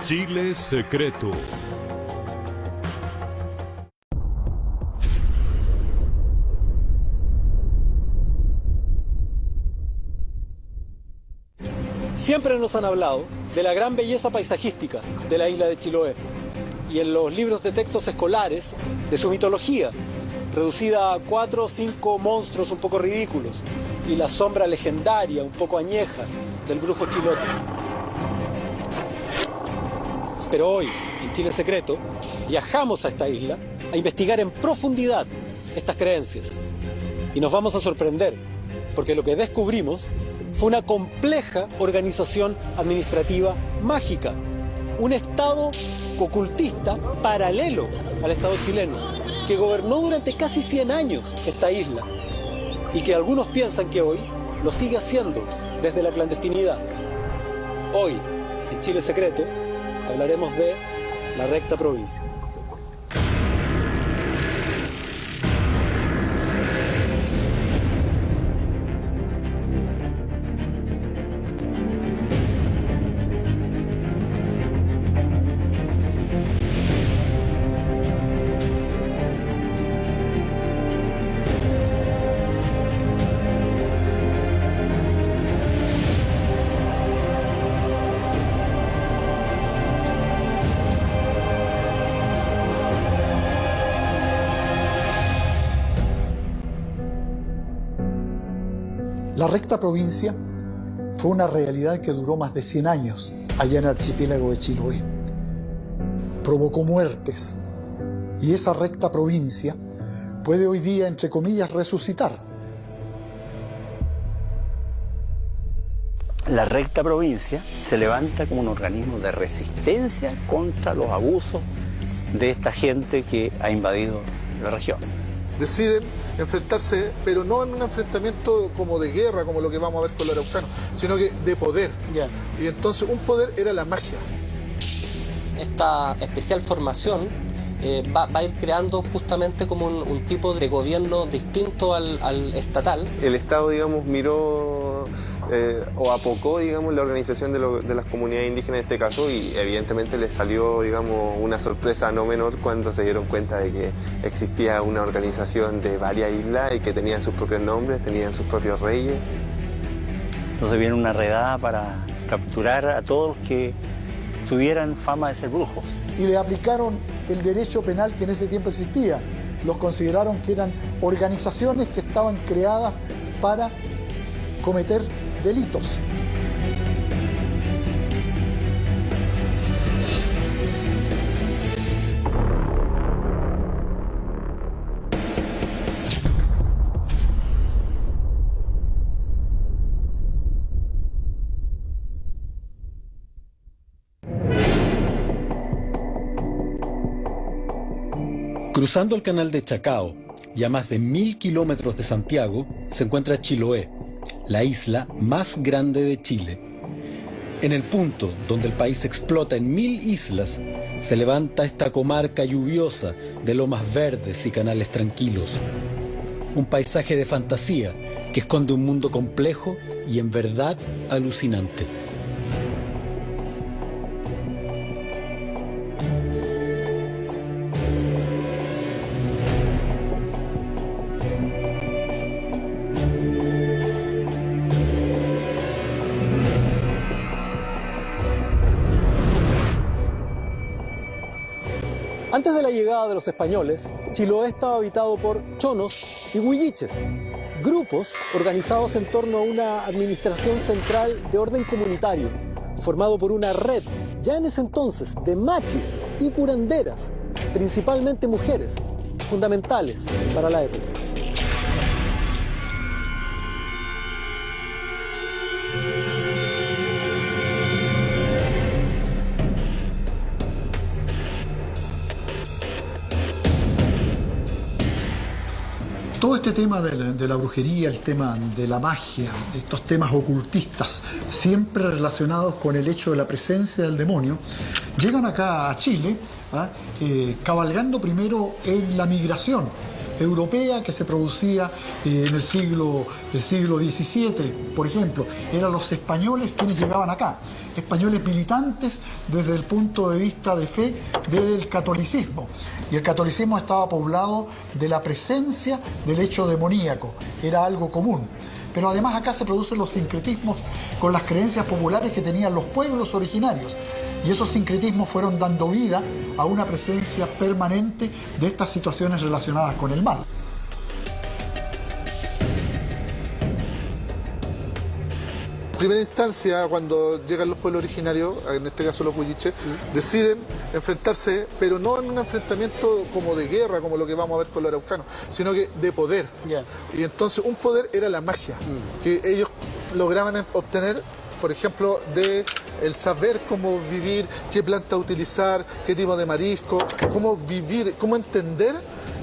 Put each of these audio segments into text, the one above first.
Chile Secreto. Siempre nos han hablado de la gran belleza paisajística de la isla de Chiloé y en los libros de textos escolares de su mitología, reducida a 4 o 5 monstruos un poco ridículos y la sombra legendaria, un poco añeja, del brujo Chilote. Pero hoy, en Chile Secreto, viajamos a esta isla a investigar en profundidad estas creencias. Y nos vamos a sorprender, porque lo que descubrimos fue una compleja organización administrativa mágica, un estado ocultista paralelo al Estado chileno, que gobernó durante casi 100 años esta isla y que algunos piensan que hoy lo sigue haciendo desde la clandestinidad. Hoy, en Chile Secreto, hablaremos de la Recta Provincia. La Recta Provincia fue una realidad que duró más de 100 años allá en el archipiélago de Chiloé. Provocó muertes y esa Recta Provincia puede hoy día, entre comillas, resucitar. La Recta Provincia se levanta como un organismo de resistencia contra los abusos de esta gente que ha invadido la región. Deciden enfrentarse, pero no en un enfrentamiento como de guerra, como lo que vamos a ver con los araucanos, sino que de poder. Y entonces un poder era la magia. Esta especial formación va a ir creando justamente como un tipo de gobierno distinto al estatal. El Estado, digamos, miró o apocó, digamos, la organización de las comunidades indígenas en este caso, y evidentemente les salió, digamos, una sorpresa no menor cuando se dieron cuenta de que existía una organización de varias islas y que tenían sus propios nombres, tenían sus propios reyes. Entonces viene una redada para capturar a todos los que tuvieran fama de ser brujos. Y le aplicaron el derecho penal que en ese tiempo existía. Los consideraron que eran organizaciones que estaban creadas para cometer delitos. Cruzando el canal de Chacao y a más de 1000 kilómetros de Santiago se encuentra Chiloé, la isla más grande de Chile. En el punto donde el país explota en 1000 islas, se levanta esta comarca lluviosa de lomas verdes y canales tranquilos. Un paisaje de fantasía que esconde un mundo complejo y en verdad alucinante. Antes de la llegada de los españoles, Chiloé estaba habitado por chonos y huilliches, grupos organizados en torno a una administración central de orden comunitario, formado por una red, ya en ese entonces, de machis y curanderas, principalmente mujeres, fundamentales para la época. Todo este tema de la brujería, el tema de la magia, estos temas ocultistas, siempre relacionados con el hecho de la presencia del demonio, llegan acá a Chile, cabalgando primero en la migración europea que se producía en el siglo XVII, por ejemplo. Eran los españoles quienes llegaban acá, españoles militantes desde el punto de vista de fe del catolicismo. Y el catolicismo estaba poblado de la presencia del hecho demoníaco, era algo común. Pero además acá se producen los sincretismos con las creencias populares que tenían los pueblos originarios. Y esos sincretismos fueron dando vida a una presencia permanente de estas situaciones relacionadas con el mal. En primera instancia, cuando llegan los pueblos originarios, en este caso los huilliches, deciden enfrentarse, pero no en un enfrentamiento como de guerra, como lo que vamos a ver con los araucanos, sino que de poder. Y entonces un poder era la magia, que ellos lograban obtener, por ejemplo, de el saber cómo vivir, qué planta utilizar, qué tipo de marisco, cómo vivir, cómo entender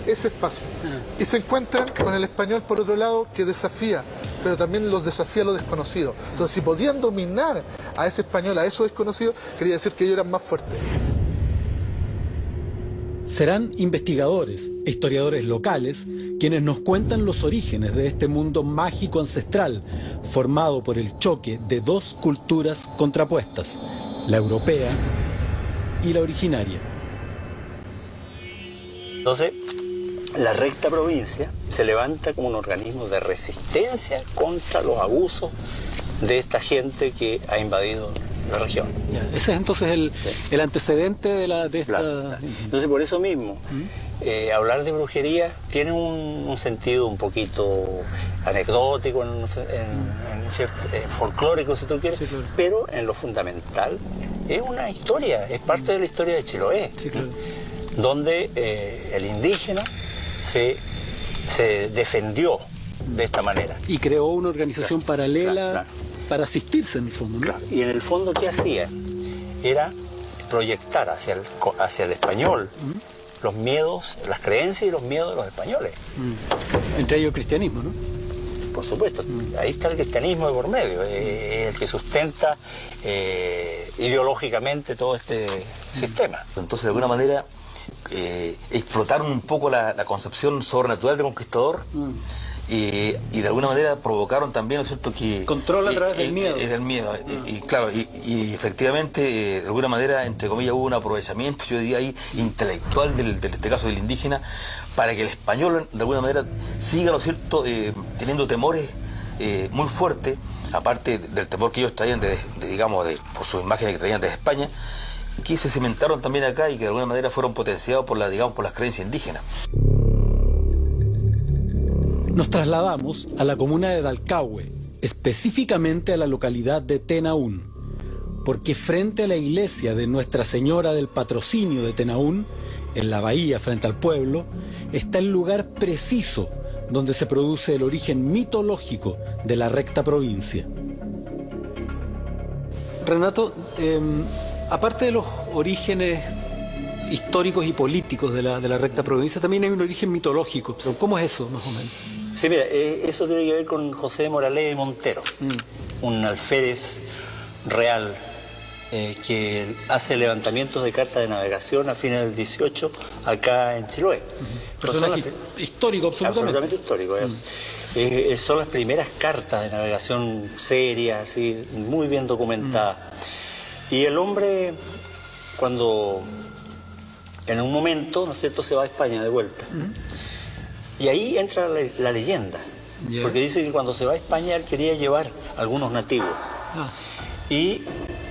ese espacio. Y se encuentran con el español, por otro lado, que desafía, pero también los desafía lo desconocido. Entonces, si podían dominar a ese español, a eso desconocido, quería decir que ellos eran más fuertes. Serán investigadores e historiadores locales quienes nos cuentan los orígenes de este mundo mágico ancestral, formado por el choque de dos culturas contrapuestas, la europea y la originaria. Entonces, la recta provincia se levanta como un organismo de resistencia contra los abusos de esta gente que ha invadido la región. Ese es entonces el antecedente de esta... Claro. Entonces, por eso mismo, hablar de brujería tiene un sentido un poquito anecdótico, folclórico, si tú quieres, sí, claro. Pero en lo fundamental es una historia, es parte de la historia de Chiloé, sí, claro. Donde el indígena se defendió de esta manera. Y creó una organización paralela para asistirse en el fondo, ¿no? Claro. Y en el fondo, ¿qué hacía? Era proyectar hacia el español los miedos, las creencias y los miedos de los españoles. Entre ellos el cristianismo, ¿no? Por supuesto, ahí está el cristianismo de por medio, el que sustenta ideológicamente todo este sistema. Entonces, de alguna manera, explotaron un poco la concepción sobrenatural del conquistador y de alguna manera provocaron también, ¿no es cierto?, que... Control a través del miedo. Del miedo. Y claro, y efectivamente, de alguna manera, entre comillas, hubo un aprovechamiento, yo diría ahí, intelectual de este caso del indígena, para que el español, de alguna manera, siga, ¿no es cierto?, teniendo temores muy fuertes, aparte del temor que ellos traían, por sus imágenes que traían desde España, que se cimentaron también acá y que de alguna manera fueron potenciados por las creencias indígenas. Nos trasladamos a la comuna de Dalcahue, específicamente a la localidad de Tenaún, porque frente a la iglesia de Nuestra Señora del Patrocinio de Tenaún, en la bahía frente al pueblo, está el lugar preciso donde se produce el origen mitológico de la recta provincia. Renato, aparte de los orígenes históricos y políticos de la recta provincia, también hay un origen mitológico. ¿Cómo es eso, más o menos? Sí, mira, eso tiene que ver con José de Moraleda y Montero, un alférez real que hace levantamientos de cartas de navegación a fines del 18 acá en Chiloé. Personaje histórico, absolutamente. Histórico. Son las primeras cartas de navegación serias, así, muy bien documentadas. Y el hombre, cuando en un momento, ¿no es cierto?, se va a España de vuelta. Y ahí entra la leyenda, porque dice que cuando se va a España él quería llevar algunos nativos. Y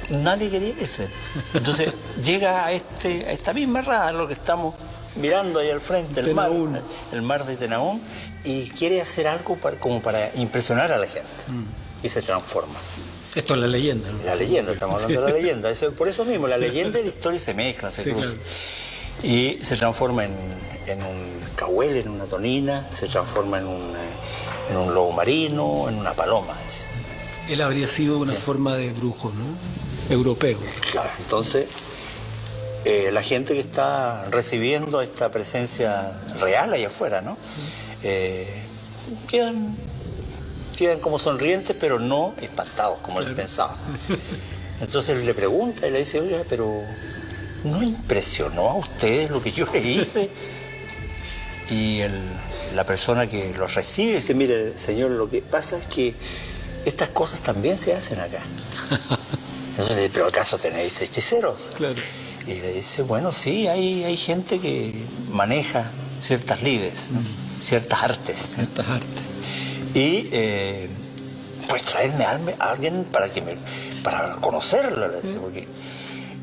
nadie quería irse. Entonces llega a esta misma rada, lo que estamos mirando ahí al frente, el mar de Tenaún, y quiere hacer algo como para impresionar a la gente. Y se transforma. Esto es la leyenda, ¿no? La leyenda, estamos hablando de la leyenda. Por eso mismo, la leyenda y la historia se mezclan, se cruzan. Claro. Y se transforma en un cahuel, en una tonina, se transforma en un lobo marino, en una paloma. Él habría sido una forma de brujo, ¿no? Europeo. Claro, entonces la gente que está recibiendo esta presencia real allá afuera, ¿no? Quedan como sonrientes, pero no espantados, como él pensaba. Entonces le pregunta y le dice, oiga, pero ¿no impresionó a ustedes lo que yo le hice? Y la persona que los recibe dice, mire, señor, lo que pasa es que estas cosas también se hacen acá. Entonces le dice, ¿pero acaso tenéis hechiceros? Claro. Y le dice, bueno, sí, hay gente que maneja ciertas lides, ¿no? Ciertas artes. Ciertas artes. Y pues traerme a alguien para conocerlo, le dice, porque...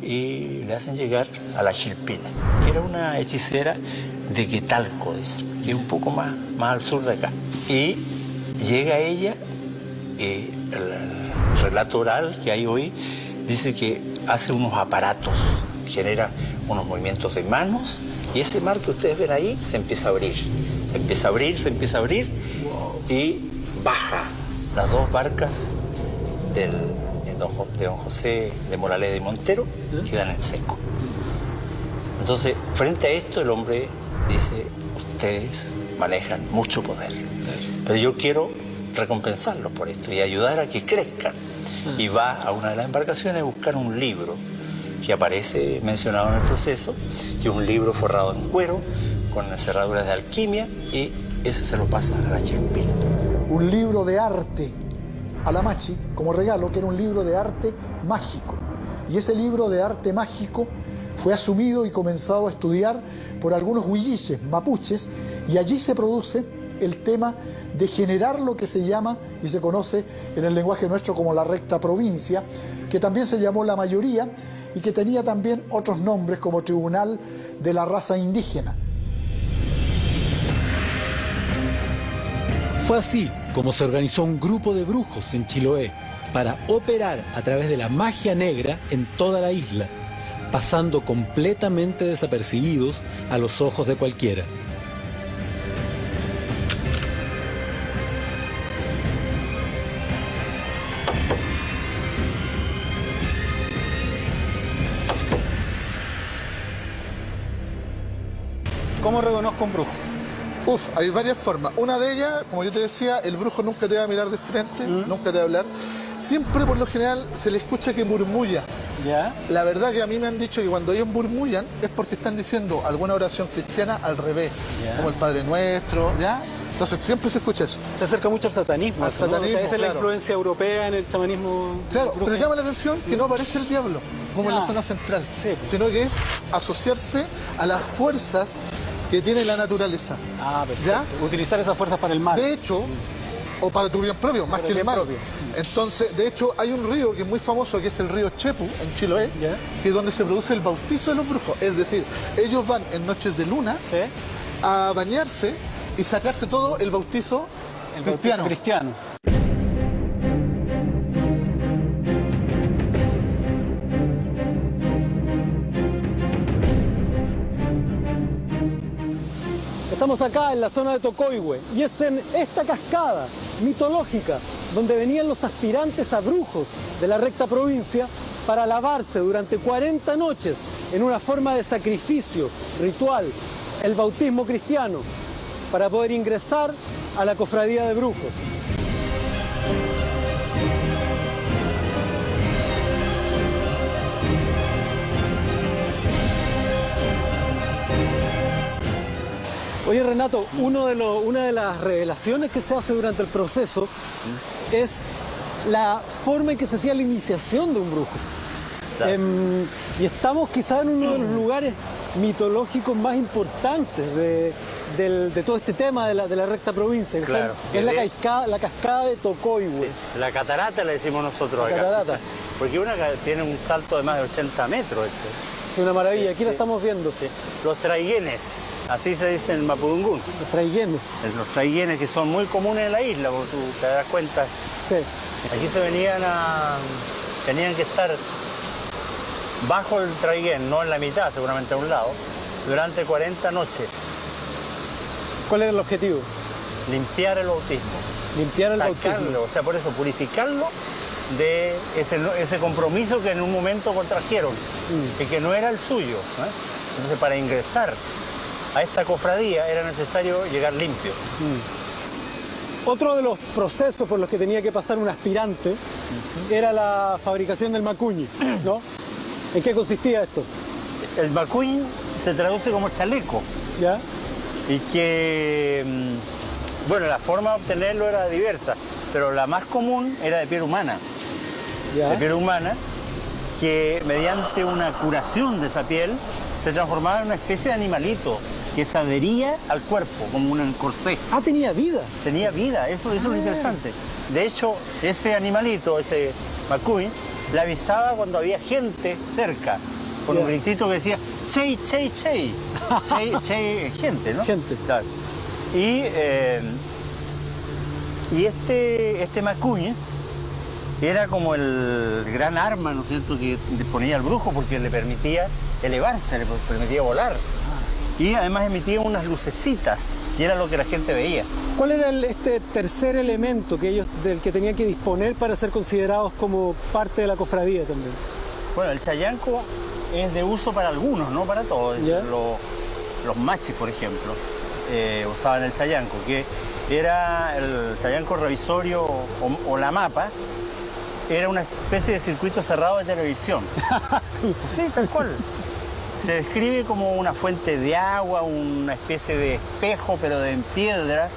Y le hacen llegar a la Chilpina, que era una hechicera de Quetalco, dice, que es un poco más al sur de acá. Y llega ella, el relato oral que hay hoy dice que hace unos aparatos, genera unos movimientos de manos, y ese mar que ustedes ven ahí se empieza a abrir. Se empieza a abrir, se empieza a abrir, y baja las dos barcas de don José de Moraleda y Montero, quedan en seco. Entonces, frente a esto, el hombre dice, ustedes manejan mucho poder, pero yo quiero recompensarlos por esto y ayudar a que crezcan. Y va a una de las embarcaciones a buscar un libro que aparece mencionado en el proceso, y es un libro forrado en cuero, con cerraduras de alquimia, y ese se lo pasa a la Chilpina. Un libro de arte a la Machi como regalo, que era un libro de arte mágico. Y ese libro de arte mágico fue asumido y comenzado a estudiar por algunos huilliches, mapuches, y allí se produce el tema de generar lo que se llama y se conoce en el lenguaje nuestro como la recta provincia, que también se llamó la mayoría y que tenía también otros nombres como Tribunal de la Raza Indígena. Fue así como se organizó un grupo de brujos en Chiloé para operar a través de la magia negra en toda la isla, pasando completamente desapercibidos a los ojos de cualquiera. ¿Cómo reconozco un brujo? Hay varias formas. Una de ellas, como yo te decía, el brujo nunca te va a mirar de frente, nunca te va a hablar. Siempre, por lo general, se le escucha que murmulla. ¿Ya? La verdad que a mí me han dicho que cuando ellos murmullan es porque están diciendo alguna oración cristiana al revés, como el Padre Nuestro, ¿ya? Entonces siempre se escucha eso. Se acerca mucho al satanismo. Al satanismo, ¿no? O sea, esa es la claro. influencia europea en el chamanismo. Claro, pero llama la atención que no aparece el diablo, como en la zona central, sino que es asociarse a las fuerzas que tiene la naturaleza. Perfecto. ¿Ya? Utilizar esas fuerzas para el mal. De hecho, o para tu bien propio, más que el mal. Entonces, de hecho, hay un río que es muy famoso, que es el río Chepu, en Chiloé, que es donde se produce el bautizo de los brujos. Es decir, ellos van en noches de luna a bañarse y sacarse todo el bautizo cristiano. Estamos acá en la zona de Tocoihue y es en esta cascada mitológica donde venían los aspirantes a brujos de la recta provincia para lavarse durante 40 noches en una forma de sacrificio ritual, el bautismo cristiano, para poder ingresar a la cofradía de brujos. Oye, Renato, una de las revelaciones que se hace durante el proceso es la forma en que se hacía la iniciación de un brujo. Claro. Y estamos quizás en uno de los lugares mitológicos más importantes de todo este tema de la recta provincia, claro. Que es la cascada de Tocoihue. Sí. La catarata le decimos nosotros acá. Catarata. Porque una tiene un salto de más de 80 metros. Es una maravilla, aquí la estamos viendo. Sí. Los traiguenes. Así se dice en Mapudungún. Los traiguenes. Los traiguenes que son muy comunes en la isla, porque tú te das cuenta. Sí. Aquí tenían que estar bajo el traiguén, no en la mitad, seguramente a un lado, durante 40 noches. ¿Cuál era el objetivo? Limpiar el bautismo. Limpiar el bautismo. O sea, por eso, purificarlo de ese compromiso que en un momento contrajeron, y que no era el suyo. Entonces, para ingresar a esta cofradía era necesario llegar limpio. Otro de los procesos por los que tenía que pasar un aspirante era la fabricación del macuñi, ¿no? ¿En qué consistía esto? El macuñi se traduce como chaleco. ¿Ya? y que, bueno, la forma de obtenerlo era diversa, pero la más común era de piel humana. ¿Ya? De piel humana, que mediante una curación de esa piel se transformaba en una especie de animalito que se adhería al cuerpo como un corsé. Ah, tenía vida. Tenía vida, eso es lo interesante. De hecho, ese animalito, ese macuy, le avisaba cuando había gente cerca, con un gritito que decía, chey, chey, chey. Chey, chey, gente, ¿no? Gente. Claro. Y este macuy era como el gran arma, ¿no es cierto?, que ponía el brujo porque le permitía elevarse, le permitía volar. Y además emitía unas lucecitas, que era lo que la gente veía. ¿Cuál era este tercer elemento del que tenían que disponer para ser considerados como parte de la cofradía también? Bueno, el chayanco es de uso para algunos, no para todos. Los machis, por ejemplo, usaban el chayanco, que era el chayanco revisorio o la mapa, era una especie de circuito cerrado de televisión. Sí, tal cual. Se describe como una fuente de agua, una especie de espejo, pero de piedra,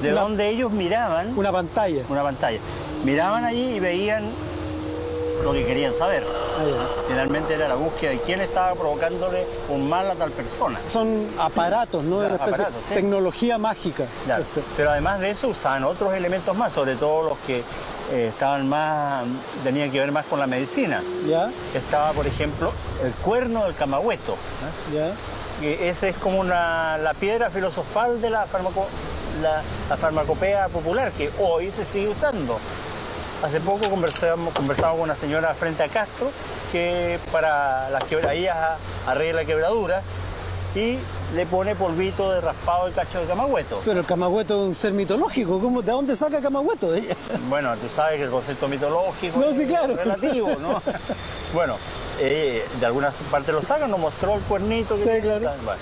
de donde ellos miraban... Una pantalla. Una pantalla. Miraban allí y veían lo que querían saber. Finalmente era la búsqueda de quién estaba provocándole un mal a tal persona. Son aparatos, ¿no? Claro, Una especie de sí. tecnología mágica. Claro. Pero además de eso usaban otros elementos más, sobre todo los que tenían que ver más con la medicina. ¿Ya? Estaba, por ejemplo, el cuerno del camagüeto. ¿Ya? Que ese es como la piedra filosofal de la farmacopea popular, que hoy se sigue usando. Hace poco conversamos con una señora frente a Castro que para las quebradillas arregla quebraduras y le pone polvito de raspado de cacho de camagüeto. Pero el camagüeto es un ser mitológico, ¿de dónde saca camagüeto? Bueno, tú sabes que el concepto mitológico no, sí, claro. Es relativo, ¿no? Bueno, de alguna parte lo sacan, nos mostró el cuernito. Sí, claro. Bueno.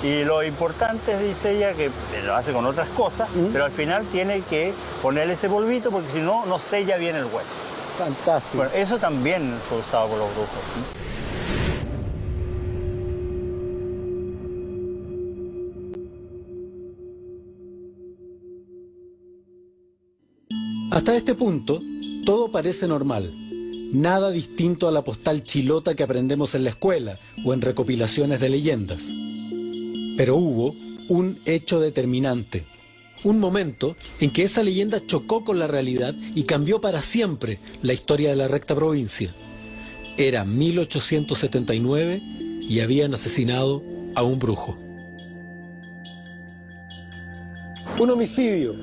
Y lo importante, dice ella, que lo hace con otras cosas, pero al final tiene que ponerle ese polvito porque si no, no sella bien el hueso. Fantástico. Bueno, eso también fue usado por los brujos. Hasta este punto, todo parece normal. Nada distinto a la postal chilota que aprendemos en la escuela o en recopilaciones de leyendas. Pero hubo un hecho determinante, un momento en que esa leyenda chocó con la realidad y cambió para siempre la historia de la recta provincia. Era 1879 y habían asesinado a un brujo. Un homicidio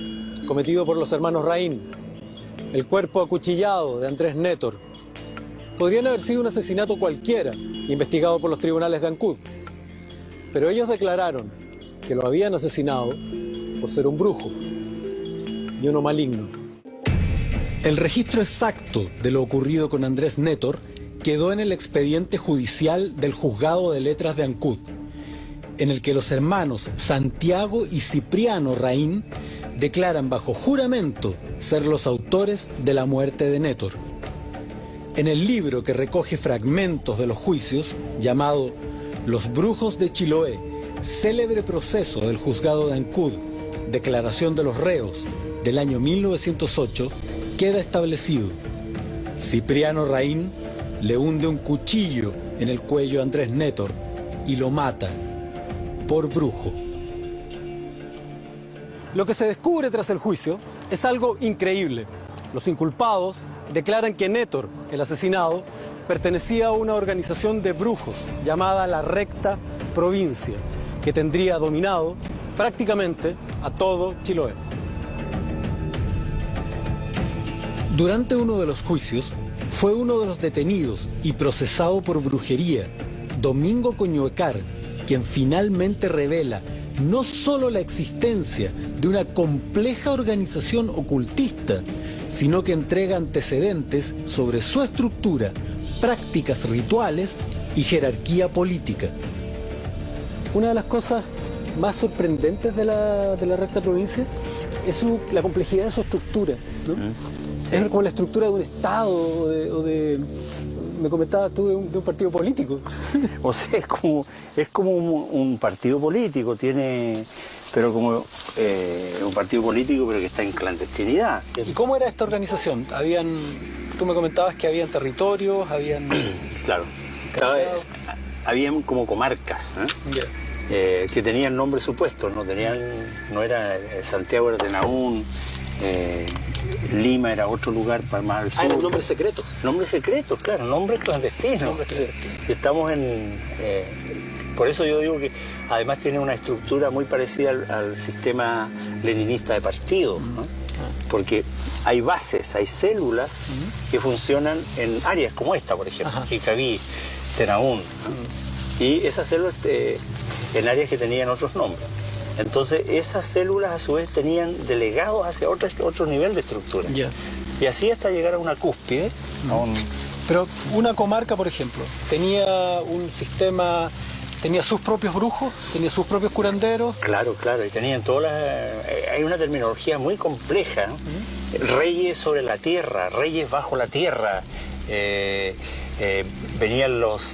cometido por los hermanos Raín, el cuerpo acuchillado de Andrés Nétor. Podrían haber sido un asesinato cualquiera, investigado por los tribunales de Ancud. Pero ellos declararon que lo habían asesinado por ser un brujo y uno maligno. El registro exacto de lo ocurrido con Andrés Nétor quedó en el expediente judicial del Juzgado de Letras de Ancud, en el que los hermanos Santiago y Cipriano Raín declaran bajo juramento ser los autores de la muerte de Nétor. En el libro que recoge fragmentos de los juicios, llamado Los Brujos de Chiloé, célebre proceso del Juzgado de Ancud, declaración de los reos del año 1908, queda establecido: Cipriano Raín le hunde un cuchillo en el cuello a Andrés Nétor y lo mata por brujo. Lo que se descubre tras el juicio es algo increíble. Los inculpados declaran que Nétor, el asesinado, pertenecía a una organización de brujos llamada la Recta Provincia, que tendría dominado prácticamente a todo Chiloé. Durante uno de los juicios, fue uno de los detenidos y procesado por brujería, Domingo Coñuecar, quien finalmente revela no solo la existencia de una compleja organización ocultista, sino que entrega antecedentes sobre su estructura, prácticas rituales y jerarquía política. Una de las cosas más sorprendentes de la Recta Provincia es la complejidad de su estructura, ¿no? Sí. Es como la estructura de un Estado o de me comentabas tú de un partido político. O sea, es como un partido político, pero como un partido político pero que está en clandestinidad. ¿Y cómo era esta organización? Tú me comentabas que habían territorios, Claro. Habían como comarcas, que tenían nombres supuestos, no era Santiago era de Naún, Lima era otro lugar para más al sur. ¿Eran nombres secretos? Nombres secretos, claro, nombres clandestinos. Estamos por eso yo digo que además tiene una estructura muy parecida al sistema leninista de partido, ¿no? Porque hay bases, hay células que funcionan en áreas como esta, por ejemplo, Jicaví, Tenaún, ¿no? Y esas células en áreas que tenían otros nombres. Entonces esas células a su vez tenían delegados hacia otro nivel de estructura. Y así hasta llegar a una cúspide. Pero una comarca, por ejemplo, tenía un sistema, tenía sus propios brujos, tenía sus propios curanderos. Claro, y tenían hay una terminología muy compleja, ¿no? Reyes sobre la tierra, reyes bajo la tierra, venían los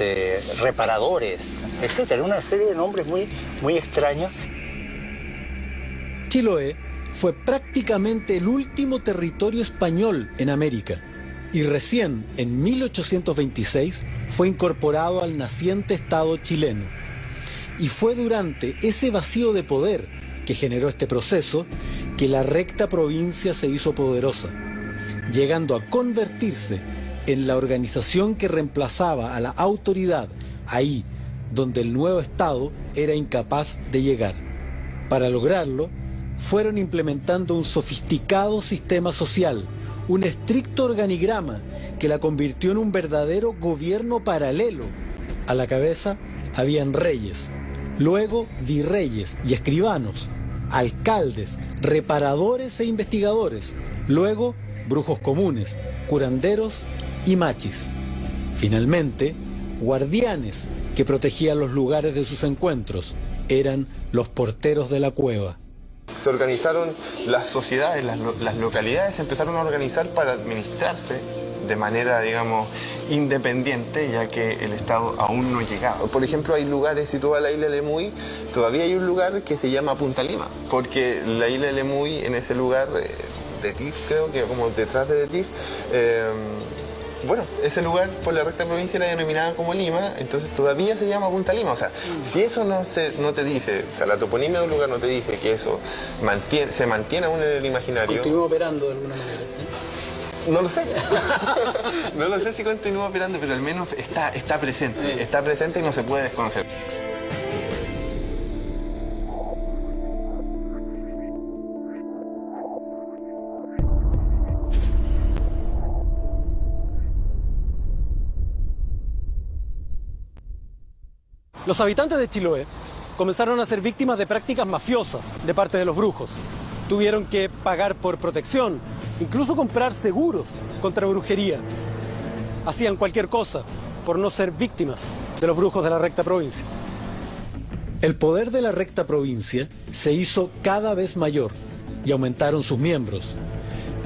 reparadores, etcétera, una serie de nombres muy extraños. Chiloé fue prácticamente el último territorio español en América y recién en 1826 fue incorporado al naciente Estado chileno. Y fue durante ese vacío de poder que generó este proceso que la recta provincia se hizo poderosa, llegando a convertirse en la organización que reemplazaba a la autoridad ahí donde el nuevo Estado era incapaz de llegar. Para lograrlo, fueron implementando un sofisticado sistema social, un estricto organigrama que la convirtió en un verdadero gobierno paralelo. A la cabeza habían reyes, luego virreyes y escribanos, alcaldes, reparadores e investigadores, luego brujos comunes, curanderos y machis. Finalmente, guardianes que protegían los lugares de sus encuentros, eran los porteros de la cueva. Se organizaron las sociedades, las localidades se empezaron a organizar para administrarse de manera, digamos, independiente, ya que el Estado aún no llegaba. Por ejemplo, hay lugares, si tú vas a la isla de Lemuy, todavía hay un lugar que se llama Punta Lima, porque la isla de Lemuy, en ese lugar de Tif, creo que como detrás de Tif, bueno, ese lugar por la recta provincia era denominada como Lima, entonces todavía se llama Punta Lima. O sea, si eso no te dice, o sea, la toponimia de un lugar no te dice que eso se mantiene aún en el imaginario. ¿Continúa operando de alguna manera? No lo sé. No lo sé si continúa operando, pero al menos está presente. Está presente y no se puede desconocer. Los habitantes de Chiloé comenzaron a ser víctimas de prácticas mafiosas de parte de los brujos. Tuvieron que pagar por protección, incluso comprar seguros contra brujería. Hacían cualquier cosa por no ser víctimas de los brujos de la recta provincia. El poder de la recta provincia se hizo cada vez mayor y aumentaron sus miembros.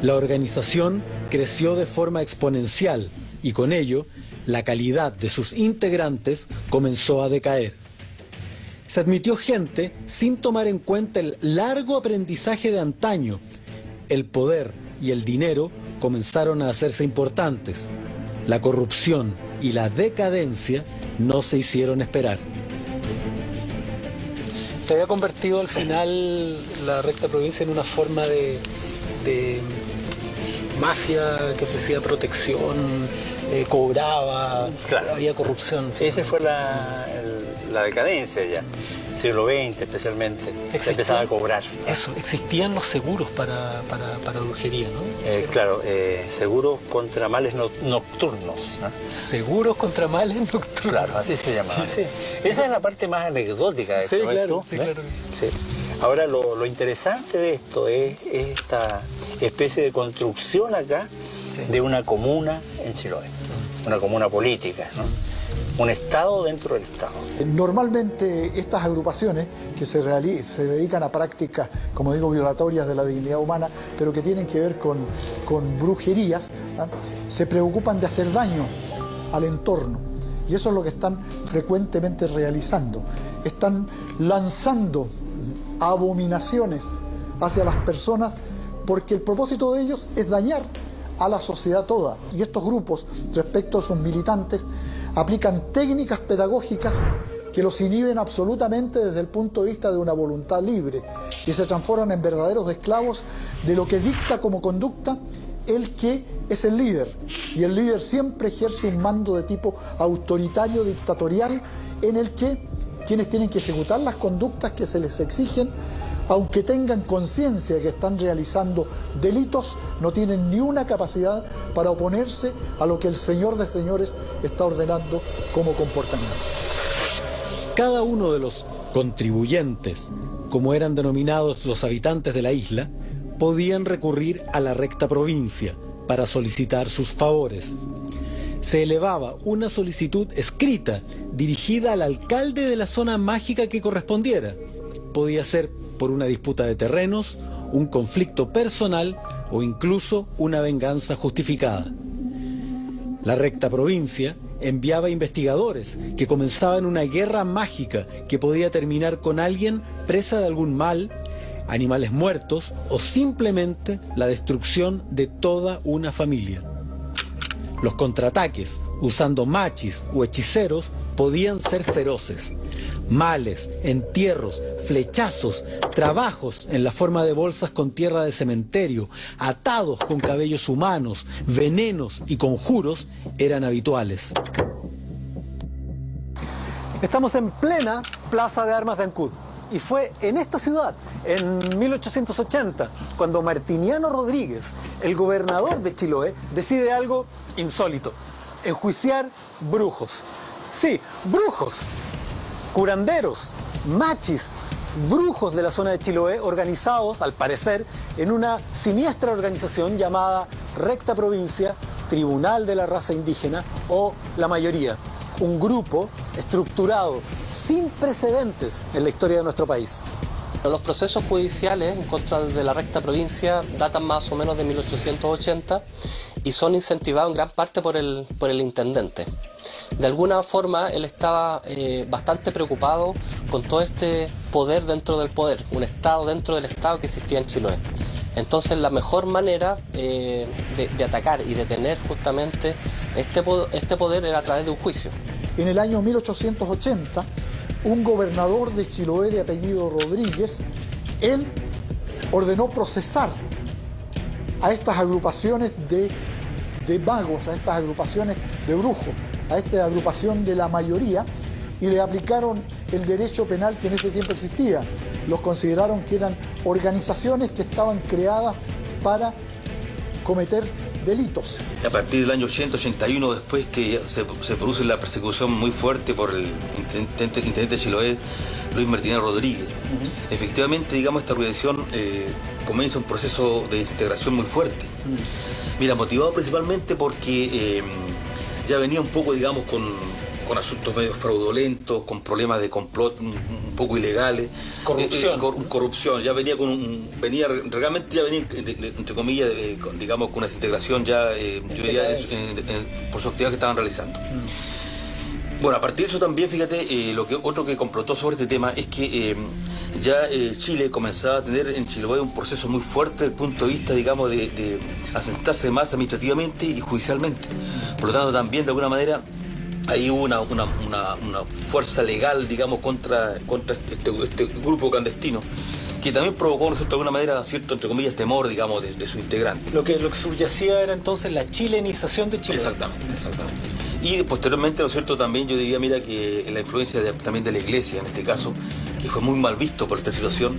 La organización creció de forma exponencial y con ello la calidad de sus integrantes comenzó a decaer. Se admitió gente sin tomar en cuenta el largo aprendizaje de antaño. El poder y el dinero comenzaron a hacerse importantes. La corrupción y la decadencia no se hicieron esperar. Se había convertido al final la recta provincia en una forma de mafia que ofrecía protección, cobraba, claro. Había corrupción. Esa fue la decadencia ya, siglo XX especialmente, se empezaba a cobrar. Eso, existían los seguros para brujería, ¿no? Claro, seguros contra males nocturnos, ¿no? Seguros contra males nocturnos. Claro, así se llamaba. Sí. Esa es la parte más anecdótica de esto, sí, claro, ¿no? Sí, claro. Sí. Ahora, lo interesante de esto es esta especie de construcción acá de una comuna en Chiloé, una comuna política, ¿no? Un Estado dentro del Estado. Normalmente estas agrupaciones que se dedican a prácticas, como digo, violatorias de la dignidad humana, pero que tienen que ver con brujerías, ¿ah? Se preocupan de hacer daño al entorno. Y eso es lo que están frecuentemente realizando. Están lanzando abominaciones hacia las personas porque el propósito de ellos es dañar a la sociedad toda. Y estos grupos, respecto a sus militantes, aplican técnicas pedagógicas que los inhiben absolutamente desde el punto de vista de una voluntad libre y se transforman en verdaderos esclavos de lo que dicta como conducta el que es el líder. Y el líder siempre ejerce un mando de tipo autoritario, dictatorial, en el que quienes tienen que ejecutar las conductas que se les exigen, aunque tengan conciencia de que están realizando delitos, no tienen ni una capacidad para oponerse a lo que el Señor de Señores está ordenando como comportamiento. Cada uno de los contribuyentes, como eran denominados los habitantes de la isla, podían recurrir a la recta provincia para solicitar sus favores. Se elevaba una solicitud escrita dirigida al alcalde de la zona mágica que correspondiera. Podía ser por una disputa de terrenos, un conflicto personal o incluso una venganza justificada. La recta provincia enviaba investigadores que comenzaban una guerra mágica que podía terminar con alguien presa de algún mal, animales muertos o simplemente la destrucción de toda una familia. Los contraataques, usando machis o hechiceros, podían ser feroces. Males, entierros, flechazos, trabajos en la forma de bolsas con tierra de cementerio, atados con cabellos humanos, venenos y conjuros eran habituales. Estamos en plena Plaza de Armas de Ancud. Y fue en esta ciudad, en 1880, cuando Martiniano Rodríguez, el gobernador de Chiloé, decide algo insólito: enjuiciar brujos. Sí, brujos, curanderos, machis, brujos de la zona de Chiloé, organizados, al parecer, en una siniestra organización llamada Recta Provincia, Tribunal de la Raza Indígena o La Mayoría. Un grupo estructurado sin precedentes en la historia de nuestro país. Los procesos judiciales en contra de la Recta Provincia datan más o menos de 1880 y son incentivados en gran parte por el intendente. De alguna forma él estaba bastante preocupado con todo este poder dentro del poder, un Estado dentro del Estado que existía en Chiloé. Entonces la mejor manera de atacar y detener justamente este poder era a través de un juicio. En el año 1880, un gobernador de Chiloé de apellido Rodríguez, él ordenó procesar a estas agrupaciones de magos, a estas agrupaciones de brujos, a esta agrupación de La Mayoría, y le aplicaron el derecho penal que en ese tiempo existía. Los consideraron que eran organizaciones que estaban creadas para cometer delitos. A partir del año 80-81, después que se produce la persecución muy fuerte por el intendente de Chiloé, Luis Martiniano Rodríguez, efectivamente, digamos, esta organización comienza un proceso de desintegración muy fuerte. Mira, motivado principalmente porque ya venía un poco, digamos, con asuntos medio fraudulentos, con problemas de complot un poco ilegales. Corrupción. Corrupción. Ya venía realmente entre comillas, digamos, con una desintegración ya, yo diría, por su actividad que estaban realizando. Bueno, a partir de eso también, fíjate, otro que complotó sobre este tema es que ya Chile comenzaba a tener en Chiloé un proceso muy fuerte desde el punto de vista, digamos, de asentarse más administrativamente y judicialmente. Por lo tanto, también, de alguna manera, ahí hubo una fuerza legal, digamos, contra este grupo clandestino, que también provocó, ¿no es cierto?, de alguna manera, cierto, entre comillas, temor, digamos, de sus integrantes. Lo que subyacía era entonces la chilenización de Chile. Exactamente. Y posteriormente, ¿no es cierto?, también yo diría, mira, que la influencia también de la Iglesia, en este caso, que fue muy mal visto por esta situación,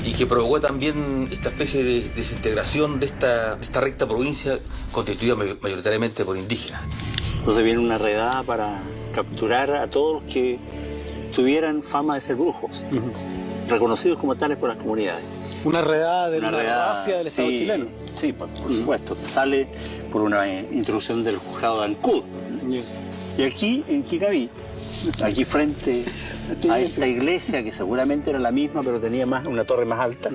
y que provocó también esta especie de desintegración de esta recta provincia constituida mayoritariamente por indígenas. Entonces viene una redada para capturar a todos los que tuvieran fama de ser brujos, reconocidos como tales por las comunidades. Una redada de una racia del Estado chileno. Sí, por supuesto. Sale por una instrucción del juzgado de Ancud. Y aquí, en Quicabí, aquí frente a esta iglesia, que seguramente era la misma, pero tenía una torre más alta,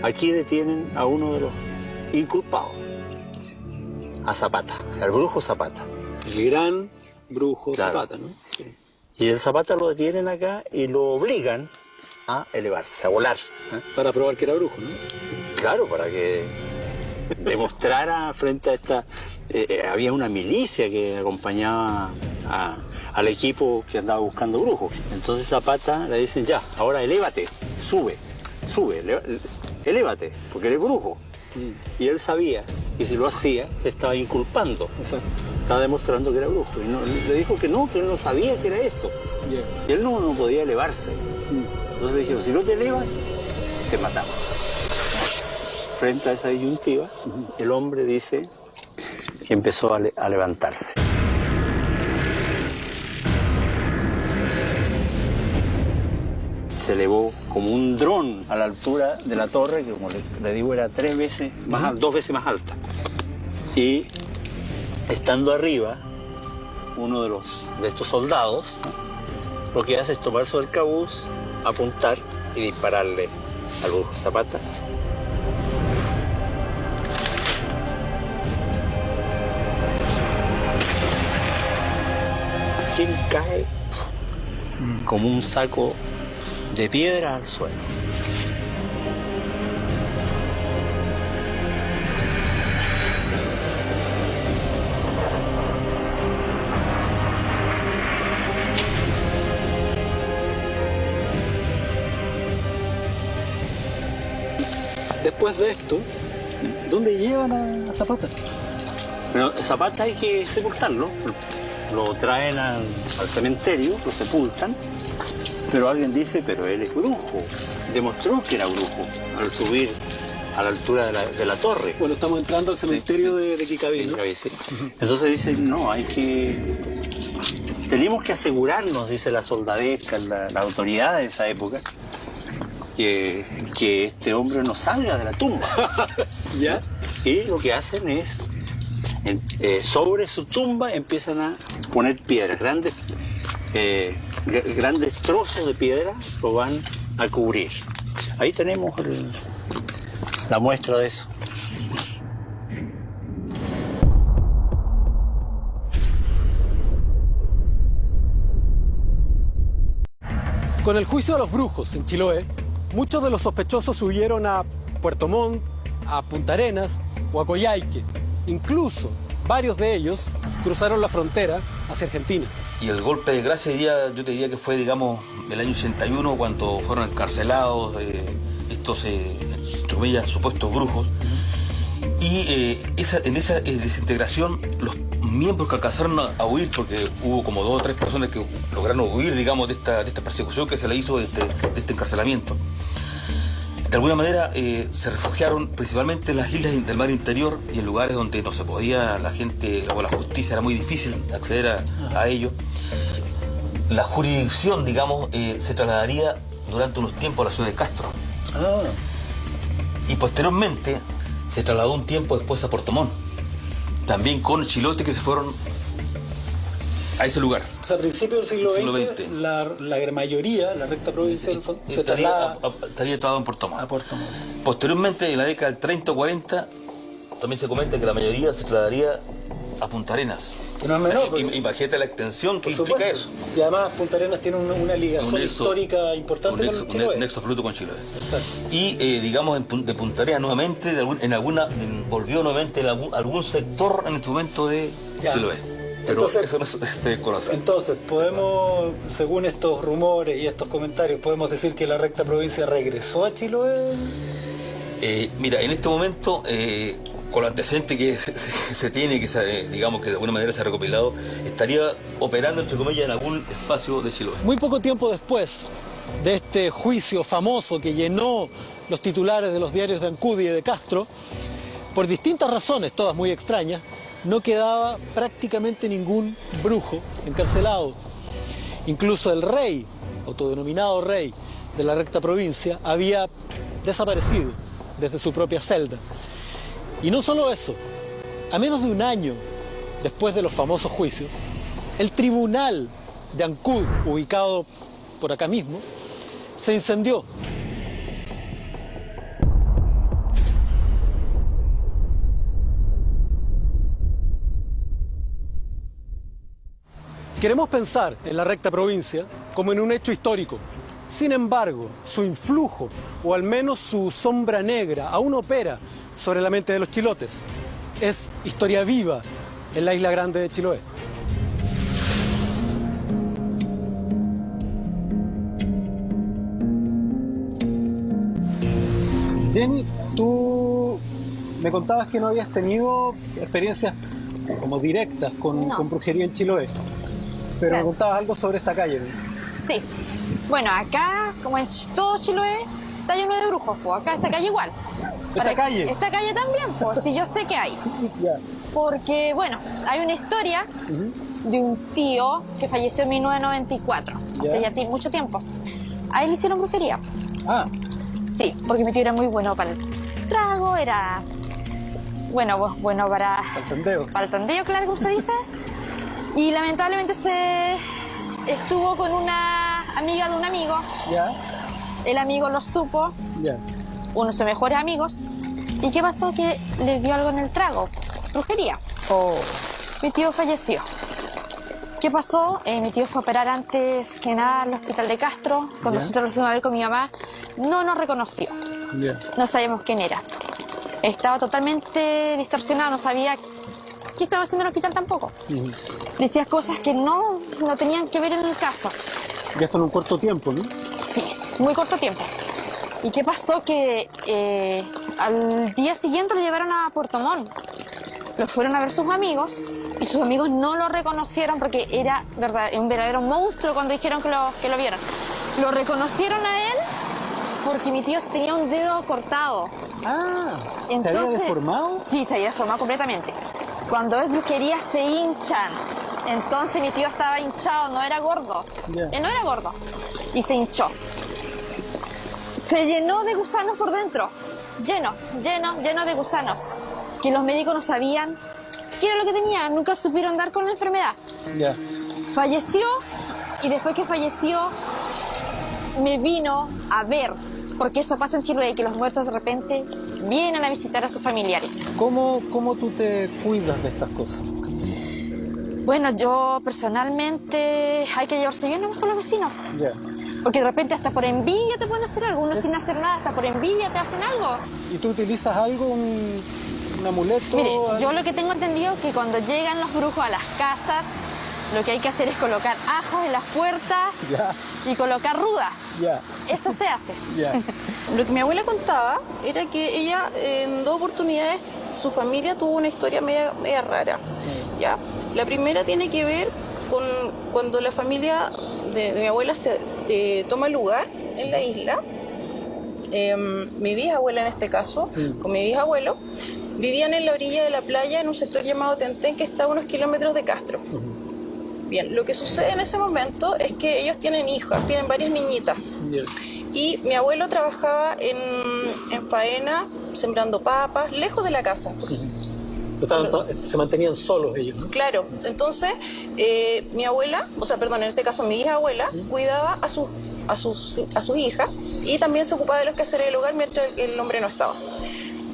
aquí detienen a uno de los inculpados, a Zapata, al brujo Zapata. El gran brujo, Claro. Zapata, ¿no? Sí. Y el Zapata lo detienen acá y lo obligan a elevarse, a volar. ¿eh? Para probar que era brujo, ¿no? Claro, para que demostrara frente a esta... había una milicia que acompañaba al equipo que andaba buscando brujos. Entonces Zapata le dicen, ya, ahora elévate, sube, elévate, porque eres brujo. Y él sabía, y si lo hacía, se estaba inculpando. Exacto. Estaba demostrando que era brujo. Y le dijo que él no sabía que era eso. Bien. Y él no podía elevarse. Entonces le dijeron, si no te elevas, te matamos. Frente a esa disyuntiva, el hombre dice que empezó a levantarse. Se elevó como un dron a la altura de la torre, que como le digo era 2 veces más alta. Y estando arriba, uno de estos soldados, lo que hace es tomar su arcabuz, apuntar y dispararle al brujo Zapata. Quien cae como un saco de piedra al suelo. Después de esto, ¿dónde llevan a Zapata? Pero Zapata hay que sepultarlo. Lo traen al cementerio, lo sepultan, pero alguien dice, pero él es brujo. Demostró que era brujo al subir a la altura de la torre. Bueno, estamos entrando al cementerio de Quicabil, ¿no? Sí. Entonces dicen, no, tenemos que asegurarnos, dice la soldadesca, la autoridad de esa época, que este hombre no salga de la tumba. ¿Ya? Y lo que hacen es, sobre su tumba empiezan a poner piedras, grandes trozos de piedra lo van a cubrir. Ahí tenemos la muestra de eso. Con el juicio de los brujos en Chiloé, muchos de los sospechosos huyeron a Puerto Montt, a Punta Arenas o a Coyhaique. Incluso varios de ellos cruzaron la frontera hacia Argentina. Y el golpe de gracia, yo te diría que fue, digamos, el año 81, cuando fueron encarcelados estos, entre comillas, supuestos brujos. Y en esa desintegración, los miembros que alcanzaron a huir, porque hubo como 2 o 3 personas que lograron huir, digamos, de esta persecución que se le hizo, de este encarcelamiento. De alguna manera se refugiaron principalmente en las islas del mar interior y en lugares donde no se podía, la gente o la justicia era muy difícil acceder a ello. La jurisdicción, digamos, se trasladaría durante unos tiempos a la ciudad de Castro. Y posteriormente se trasladó un tiempo después a Puerto Montt, también con chilotes que se fueron a ese lugar. O sea, a principios del siglo XX, la mayoría, la recta provincia, se traslada estaría trasladado en Puerto Montt. a Puerto Montt. Posteriormente, en la década del 30 o 40, también se comenta que la mayoría se trasladaría a Punta Arenas. Que no es menor. Porque, imagínate la extensión que por implica supuesto. eso. Y además Punta Arenas tiene una ligación histórica importante con Chiloé. Un nexo absoluto con Chiloé. Exacto. Y digamos, de Punta Arenas nuevamente, volvió nuevamente en algún sector en este momento de Chiloé. Pero entonces, eso no se desconoce. Entonces, podemos, según estos rumores y estos comentarios, podemos decir que la recta provincia regresó a Chiloé. Mira, en este momento, con los antecedentes que se tiene, que digamos que de alguna manera se ha recopilado, estaría operando, entre comillas, en algún espacio de Chiloé. Muy poco tiempo después de este juicio famoso que llenó los titulares de los diarios de Ancud y de Castro, por distintas razones, todas muy extrañas, no quedaba prácticamente ningún brujo encarcelado. Incluso el rey, autodenominado rey de la recta provincia, había desaparecido desde su propia celda. Y no solo eso, a menos de un año después de los famosos juicios, el tribunal de Ancud, ubicado por acá mismo, se incendió. Queremos pensar en la recta provincia como en un hecho histórico. Sin embargo, su influjo, o al menos su sombra negra, aún opera sobre la mente de los chilotes. Es historia viva en la Isla Grande de Chiloé. Jenny, tú me contabas que no habías tenido experiencias como directas con brujería en Chiloé, pero me contabas algo sobre esta calle, ¿no? Sí. Bueno, acá, como en todo Chiloé, está lleno de brujos, pues acá esta calle igual. ¿Esta calle? Esta calle también, pues sí, yo sé que hay. Porque, bueno, hay una historia de un tío que falleció en 1994, hace ya mucho tiempo. A él le hicieron brujería. Ah. Sí, porque mi tío era muy bueno para el trago, era bueno para el tandeo. Para el tandeo, claro, como se dice. Y lamentablemente se estuvo con una amiga de un amigo. Ya. El amigo lo supo. Ya. Uno de sus mejores amigos. ¿Y qué pasó? Que le dio algo en el trago. Brujería. Oh. Mi tío falleció. ¿Qué pasó? Mi tío fue a operar antes que nada al hospital de Castro. Cuando nosotros lo fuimos a ver con mi mamá, no nos reconoció. No sabíamos quién era. Estaba totalmente distorsionado, no sabía qué estaba haciendo en el hospital tampoco. Decía cosas que no tenían que ver en el caso. Y esto en un corto tiempo, ¿no? Sí, muy corto tiempo. ¿Y qué pasó? Que al día siguiente lo llevaron a Puerto Montt. Lo fueron a ver sus amigos y sus amigos no lo reconocieron porque era un verdadero monstruo cuando dijeron que lo vieron. Lo reconocieron a él porque mi tío tenía un dedo cortado. Ah, entonces, ¿se había deformado? Sí, se había deformado completamente. Cuando es brujería se hinchan. Entonces mi tío estaba hinchado, no era gordo. Él no era gordo. Y se hinchó. Se llenó de gusanos por dentro. Lleno de gusanos. Que los médicos no sabían qué era lo que tenía. Nunca supieron dar con la enfermedad. Falleció y después que falleció me vino a ver. Porque eso pasa en Chiloé, que los muertos de repente vienen a visitar a sus familiares. ¿Cómo tú te cuidas de estas cosas? Bueno, yo personalmente hay que llevarse bien nomás con los vecinos. Porque de repente hasta por envidia te pueden hacer algo. Uno sin hacer nada, hasta por envidia te hacen algo. ¿Y tú utilizas algo, un amuleto? Mire, yo lo que tengo entendido es que cuando llegan los brujos a las casas, lo que hay que hacer es colocar ajos en las puertas y colocar ruda. Eso se hace. Lo que mi abuela contaba era que ella en 2 oportunidades, su familia tuvo una historia media rara. La primera tiene que ver con cuando la familia de mi abuela toma lugar en la isla. Mi bisabuela en este caso, con mi bisabuelo, vivían en la orilla de la playa en un sector llamado Tentén, que está a unos kilómetros de Castro. Bien, lo que sucede en ese momento es que ellos tienen hijas, tienen varias niñitas. Y mi abuelo trabajaba en faena, sembrando papas, lejos de la casa. Se mantenían solos ellos, ¿no? Claro, entonces mi abuela, en este caso mi bisabuela, cuidaba a sus hijas y también se ocupaba de los quehaceres del hogar mientras el hombre no estaba.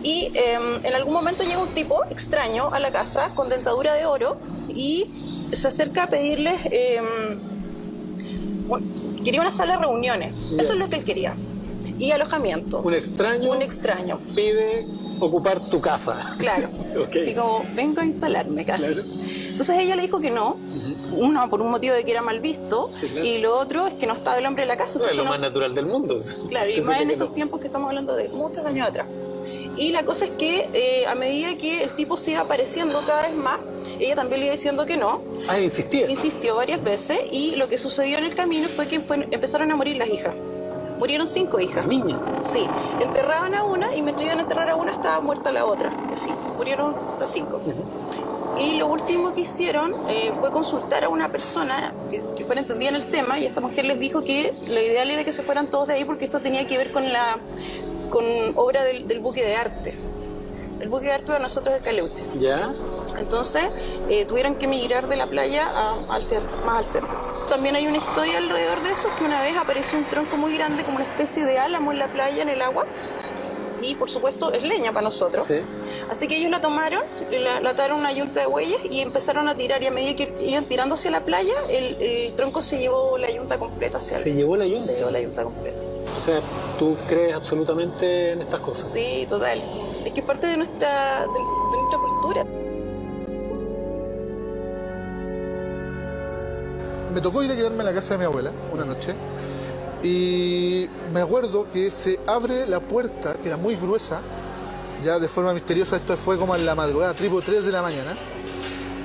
Y en algún momento llega un tipo extraño a la casa con dentadura de oro y se acerca a pedirles, quería una sala de reuniones, eso es lo que él quería, y alojamiento. Un extraño pide ocupar tu casa. Claro. Así como, vengo a instalarme casi. Entonces ella le dijo que no. Uno, por un motivo de que era mal visto, y lo otro es que no estaba el hombre en la casa. Es lo más natural del mundo. Claro, y más en esos tiempos que estamos hablando de muchos años atrás. Y la cosa es que a medida que el tipo se iba apareciendo cada vez más, ella también le iba diciendo que no. Ah, insistía. Insistió varias veces, y lo que sucedió en el camino fue que empezaron a morir las hijas. Murieron 5 hijas. ¿Niñas? Sí. Enterraban a una y mientras iban a enterrar a una estaba muerta la otra. Así, murieron las 5. Y lo último que hicieron fue consultar a una persona que fuera entendida en el tema, y esta mujer les dijo que lo ideal era que se fueran todos de ahí porque esto tenía que ver con obra del buque de arte. El buque de arte de nosotros es el Caleuche. Entonces tuvieron que migrar de la playa más al centro. También hay una historia alrededor de eso, que una vez apareció un tronco muy grande como una especie de álamo en la playa, en el agua, y por supuesto es leña para nosotros. Así que ellos la tomaron, la ataron a una yunta de bueyes y empezaron a tirar, y a medida que iban tirando hacia la playa, el tronco se llevó la yunta completa hacia ¿Se llevó la yunta? Se llevó la yunta completa. O sea, ¿tú crees absolutamente en estas cosas? Sí, total. Es que es parte de nuestra cultura. Me tocó ir a quedarme en la casa de mi abuela una noche y me acuerdo que se abre la puerta, que era muy gruesa, ya de forma misteriosa. Esto fue como en la madrugada, tipo 3 de la mañana,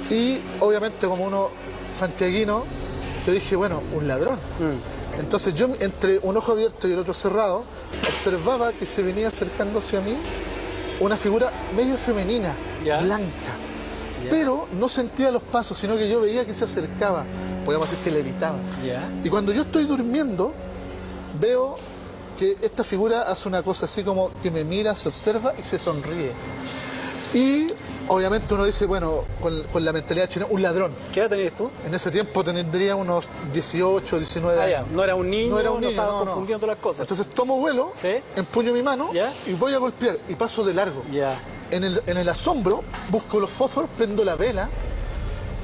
y obviamente como uno santiaguino, yo dije, bueno, un ladrón. Entonces yo, entre un ojo abierto y el otro cerrado, observaba que se venía acercando hacia mí una figura medio femenina, blanca. Pero no sentía los pasos, sino que yo veía que se acercaba, podríamos decir que levitaba. Y cuando yo estoy durmiendo, veo que esta figura hace una cosa así como que me mira, se observa y se sonríe. Y obviamente uno dice, bueno, con la mentalidad chilena, un ladrón. ¿Qué edad tenías tú? En ese tiempo tendría unos 18, 19 años. No era un niño, no estaba confundiendo las cosas. Entonces tomo vuelo, empuño mi mano y voy a golpear y paso de largo. En el asombro busco los fósforos, prendo la vela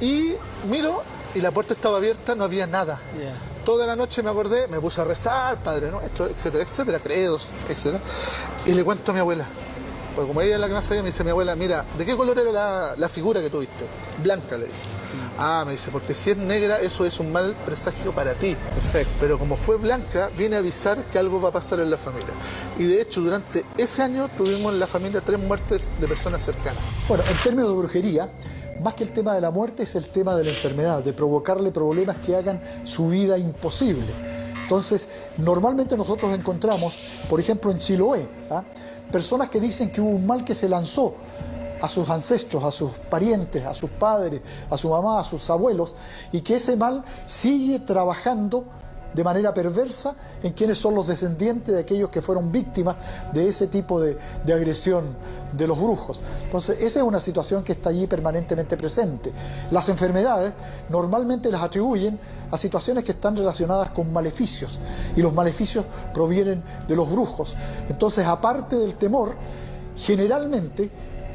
y miro y la puerta estaba abierta, no había nada. Toda la noche me acordé, me puse a rezar, Padre Nuestro, etcétera, etcétera, credos, etcétera. Y le cuento a mi abuela. Porque como ella es la que más sabía, me dice mi abuela, mira, ¿de qué color era la figura que tuviste? Blanca, le dije. Ah, me dice, porque si es negra, eso es un mal presagio para ti. Perfecto. Pero como fue blanca, viene a avisar que algo va a pasar en la familia. Y de hecho, durante ese año tuvimos en la familia 3 muertes de personas cercanas. Bueno, en términos de brujería, más que el tema de la muerte, es el tema de la enfermedad, de provocarle problemas que hagan su vida imposible. Entonces, normalmente nosotros encontramos, por ejemplo, en Chiloé, personas que dicen que hubo un mal que se lanzó a sus ancestros, a sus parientes, a sus padres, a su mamá, a sus abuelos, y que ese mal sigue trabajando de manera perversa en quienes son los descendientes de aquellos que fueron víctimas de ese tipo de agresión de los brujos. Entonces, esa es una situación que está allí permanentemente presente. Las enfermedades normalmente las atribuyen a situaciones que están relacionadas con maleficios, y los maleficios provienen de los brujos. Entonces, aparte del temor, generalmente,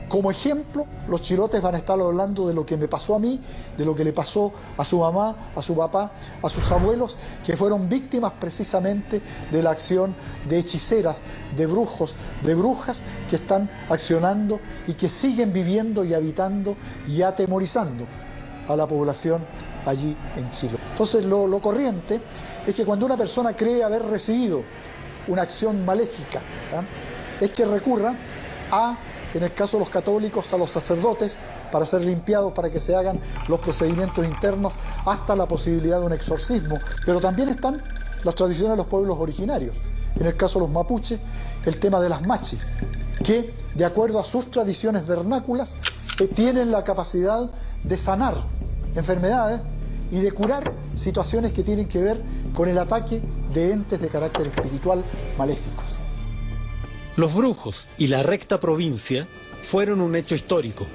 como ejemplo, los chilotes van a estar hablando de lo que me pasó a mí, de lo que le pasó a su mamá, a su papá, a sus abuelos, que fueron víctimas precisamente de la acción de hechiceras, de brujos, de brujas que están accionando y que siguen viviendo y habitando y atemorizando a la población allí en Chile. Entonces, lo corriente es que cuando una persona cree haber recibido una acción maléfica, es que recurra en el caso de los católicos, a los sacerdotes para ser limpiados, para que se hagan los procedimientos internos, hasta la posibilidad de un exorcismo. Pero también están las tradiciones de los pueblos originarios. En el caso de los mapuches, el tema de las machis, que de acuerdo a sus tradiciones vernáculas tienen la capacidad de sanar enfermedades y de curar situaciones que tienen que ver con el ataque de entes de carácter espiritual maléficos. Los brujos y la recta provincia fueron un hecho histórico,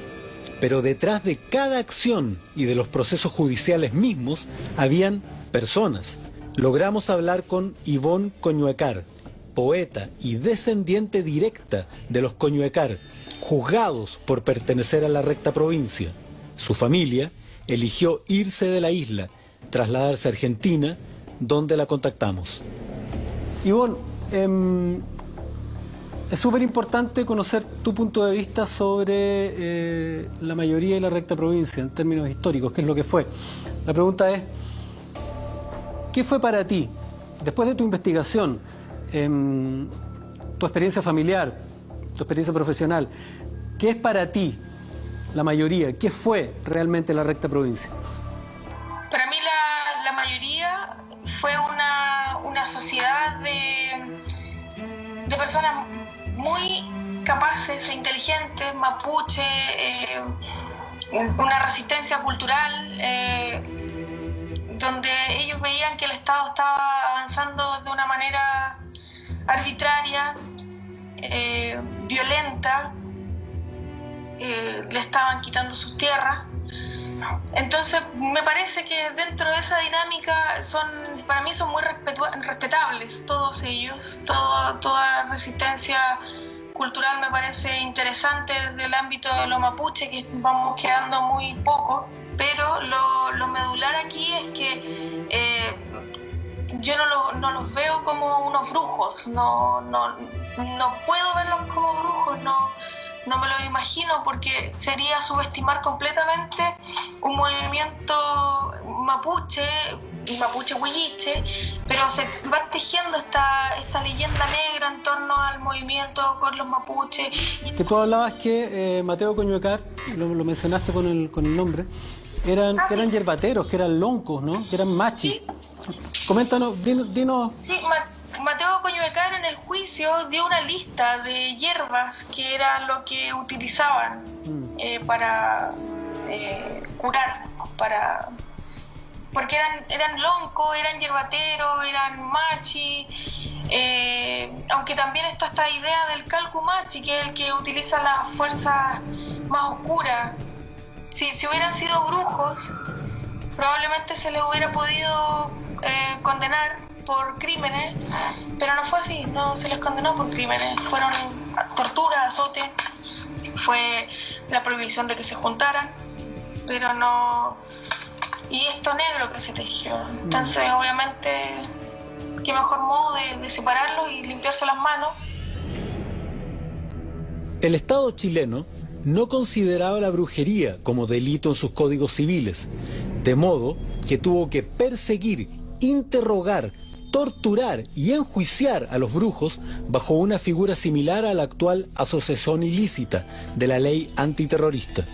pero detrás de cada acción y de los procesos judiciales mismos habían personas. Logramos hablar con Ivonne Coñuecar, poeta y descendiente directa de los Coñuecar, juzgados por pertenecer a la recta provincia. Su familia eligió irse de la isla, trasladarse a Argentina, donde la contactamos. Ivonne, es súper importante conocer tu punto de vista sobre la mayoría de la recta provincia en términos históricos, qué es lo que fue. La pregunta es, ¿qué fue para ti, después de tu investigación, tu experiencia familiar, tu experiencia profesional, qué es para ti la mayoría? ¿Qué fue realmente la recta provincia? Para mí la mayoría fue una sociedad de personas muy capaces e inteligentes, mapuche, una resistencia cultural, donde ellos veían que el Estado estaba avanzando de una manera arbitraria, violenta, le estaban quitando sus tierras, Entonces me parece que dentro de esa dinámica para mí son muy respetables todos ellos. Toda resistencia cultural me parece interesante desde el ámbito de lo mapuche, que vamos quedando muy poco, pero lo medular aquí es que yo no los veo como unos brujos, no puedo verlos como brujos, no me lo imagino, porque sería subestimar completamente un movimiento mapuche y mapuche huilliche, pero se va tejiendo esta leyenda negra en torno al movimiento con los mapuches. Que tú hablabas que Mateo Coñuecar, lo mencionaste con el nombre, eran yerbateros, que eran loncos, ¿no? Que eran machis. ¿Sí? Coméntanos, dinos. Sí, Mateo Coñuecar en el juicio dio una lista de hierbas que era lo que utilizaban para curar, porque eran loncos, eran yerbateros, eran machi, aunque también está esta idea del calcumachi, que es el que utiliza las fuerzas más oscuras. Si hubieran sido brujos, probablemente se les hubiera podido condenar por crímenes, pero no fue así, no se les condenó por crímenes, fueron torturas, azote, fue la prohibición de que se juntaran, pero no, y esto negro que se tejió. Entonces obviamente qué mejor modo de separarlos y limpiarse las manos. El Estado chileno no consideraba la brujería como delito en sus códigos civiles, de modo que tuvo que perseguir, interrogar, torturar y enjuiciar a los brujos bajo una figura similar a la actual asociación ilícita de la ley antiterrorista.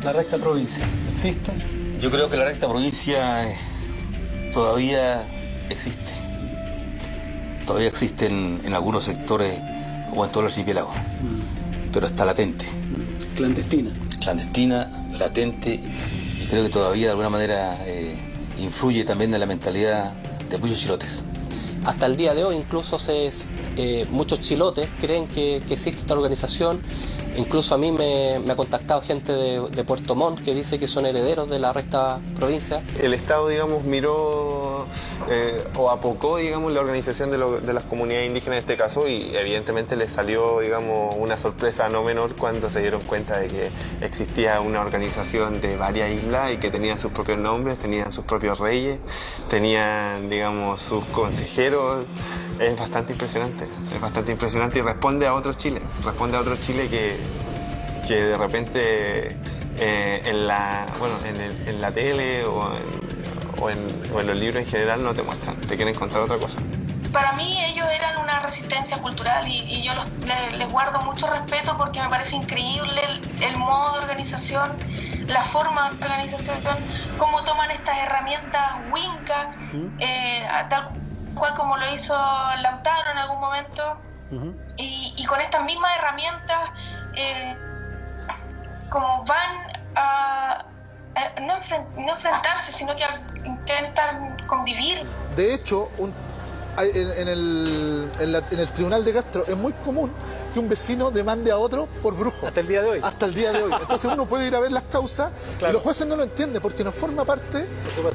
La recta provincia, ¿existe? Yo creo que la recta provincia todavía existe. Todavía existe en algunos sectores o en todo el archipiélago, pero está latente. Clandestina. Clandestina, latente, y creo que todavía de alguna manera influye también en la mentalidad de muchos chilotes. Hasta el día de hoy incluso muchos chilotes creen que existe esta organización. Incluso a mí me ha contactado gente de Puerto Montt que dice que son herederos de la recta provincia. El Estado, digamos, miró o apocó, digamos, la organización de las comunidades indígenas en este caso, y evidentemente les salió, digamos, una sorpresa no menor cuando se dieron cuenta de que existía una organización de varias islas y que tenían sus propios nombres, tenían sus propios reyes, tenían, digamos, sus consejeros. Es bastante impresionante y responde a otro Chile que de repente en la tele o en los libros en general no te muestran, te quieren contar otra cosa. Para mí ellos eran una resistencia cultural y yo les guardo mucho respeto porque me parece increíble el modo de organización, la forma de organización, cómo toman estas herramientas Winca, tal cual como lo hizo Lautaro en algún momento, y con estas mismas herramientas como van a no enfrentarse, sino que intentan convivir. De hecho, en el tribunal de Castro es muy común que un vecino demande a otro por brujo. Hasta el día de hoy. Hasta el día de hoy. Entonces uno puede ir a ver las causas, claro, y los jueces no lo entienden porque no forma parte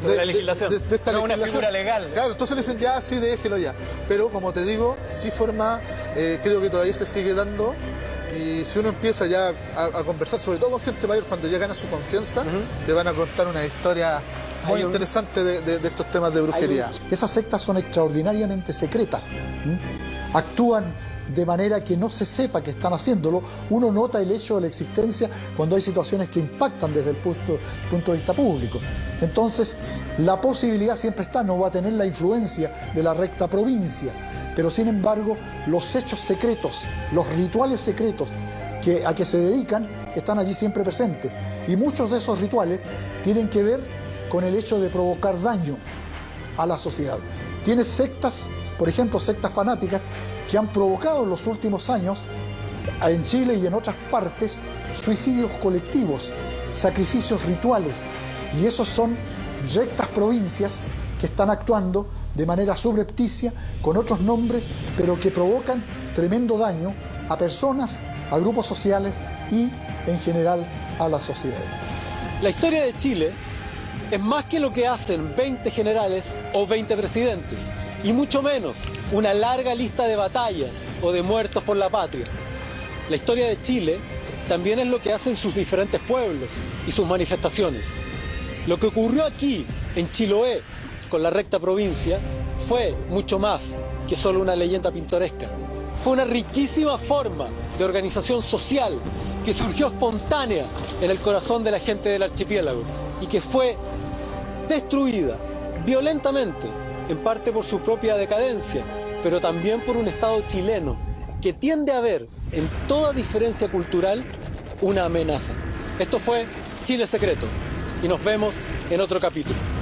de la legislación. De esta no legislación. Una figura legal. Claro, entonces le dicen ya, sí, déjelo ya. Pero como te digo, sí forma, creo que todavía se sigue dando. Y si uno empieza ya a conversar, sobre todo con gente mayor, cuando ya gana su confianza, te van a contar una historia muy interesante de estos temas de brujería. Esas sectas son extraordinariamente secretas. Actúan de manera que no se sepa que están haciéndolo. Uno nota el hecho de la existencia cuando hay situaciones que impactan desde el punto de vista público. Entonces, la posibilidad siempre está, no va a tener la influencia de la recta provincia, pero sin embargo, los hechos secretos, los rituales secretos a que se dedican, están allí siempre presentes. Y muchos de esos rituales tienen que ver con el hecho de provocar daño a la sociedad. Tienes sectas, por ejemplo, sectas fanáticas, que han provocado en los últimos años, en Chile y en otras partes, suicidios colectivos, sacrificios rituales. Y esos son rectas provincias que están actuando de manera subrepticia, con otros nombres, pero que provocan tremendo daño a personas, a grupos sociales y, en general, a la sociedad. La historia de Chile es más que lo que hacen 20 generales o 20 presidentes, y mucho menos una larga lista de batallas o de muertos por la patria. La historia de Chile también es lo que hacen sus diferentes pueblos y sus manifestaciones. Lo que ocurrió aquí, en Chiloé, con la recta provincia, fue mucho más que solo una leyenda pintoresca. Fue una riquísima forma de organización social que surgió espontánea en el corazón de la gente del archipiélago y que fue destruida violentamente, en parte por su propia decadencia, pero también por un Estado chileno que tiende a ver en toda diferencia cultural una amenaza. Esto fue Chile Secreto y nos vemos en otro capítulo.